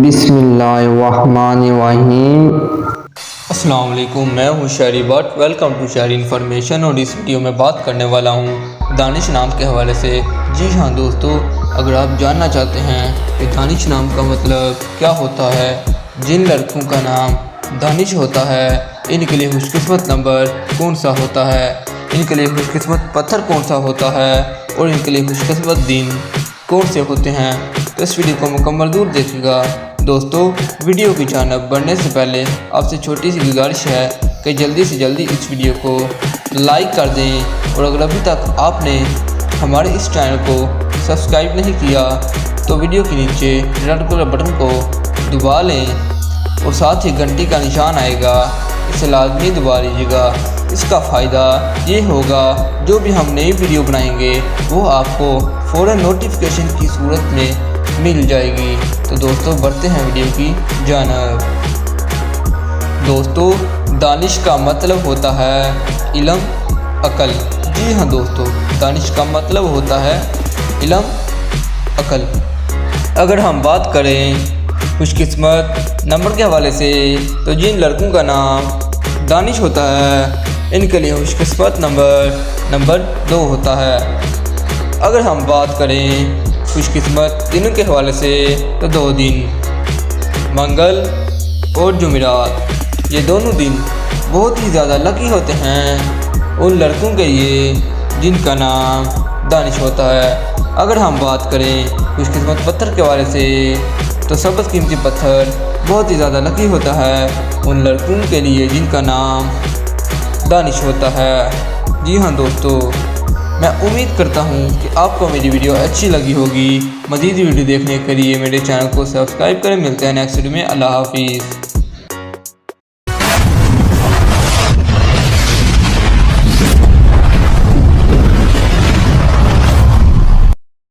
बिस्मिल्लाहिर्रहमानिर्रहीम। अस्सलाम वालेकुम, मैं हूँ शहरी बट। वेलकम टू शहरी इन्फॉर्मेशन। और इस वीडियो में बात करने वाला हूँ दानिश नाम के हवाले से। जी हाँ दोस्तों, अगर आप जानना चाहते हैं कि दानिश नाम का मतलब क्या होता है, जिन लड़कों का नाम दानिश होता है इनके लिए खुशकिस्मत नंबर कौन सा होता है, इनके लिए खुशकिस्मत पत्थर कौन सा होता है और इनके लिए खुशकिस्मत दिन कौन से होते हैं, तो इस वीडियो को मुकम्मल दूर देखिएगा। दोस्तों, वीडियो की जानब बढ़ने से पहले आपसे छोटी सी गुजारिश है कि जल्दी से जल्दी इस वीडियो को लाइक कर दें, और अगर अभी तक आपने हमारे इस चैनल को सब्सक्राइब नहीं किया तो वीडियो के नीचे रेड कलर बटन को दबा लें और साथ ही घंटी का निशान आएगा, इसे लाजमी दबा लीजिएगा। इसका फ़ायदा ये होगा जो भी हम नई वीडियो बनाएंगे वो आपको फ़ौरन नोटिफिकेशन की सूरत में मिल जाएगी। तो दोस्तों, बढ़ते हैं वीडियो की जानब। दोस्तों, दानिश का मतलब होता है इल्म, अकल। जी हाँ दोस्तों, दानिश का मतलब होता है इल्म, अकल। अगर हम बात करें खुशकिस्मत नंबर के हवाले से, तो जिन लड़कों का नाम दानिश होता है इनके लिए खुशकिस्मत नंबर 2 होता है। अगर हम बात करें खुशकिस्मत दिनों के हवाले से, तो 2 दिन मंगल और जुमेरात, ये दोनों दिन बहुत ही ज़्यादा लकी होते हैं उन लड़कों के लिए जिनका नाम दानिश होता है। अगर हम बात करें खुशकिस्मत पत्थर के हवाले से, तो सबसे कीमती पत्थर बहुत ही ज़्यादा लकी होता है उन लड़कों के लिए जिनका नाम दानिश होता है। जी हाँ दोस्तों, मैं उम्मीद करता हूँ कि आपको मेरी वीडियो अच्छी लगी होगी। मज़ीद वीडियो देखने के लिए मेरे चैनल को सब्सक्राइब करें। मिलते हैं नेक्स्ट वीडियो में। अल्लाह हाफिज़।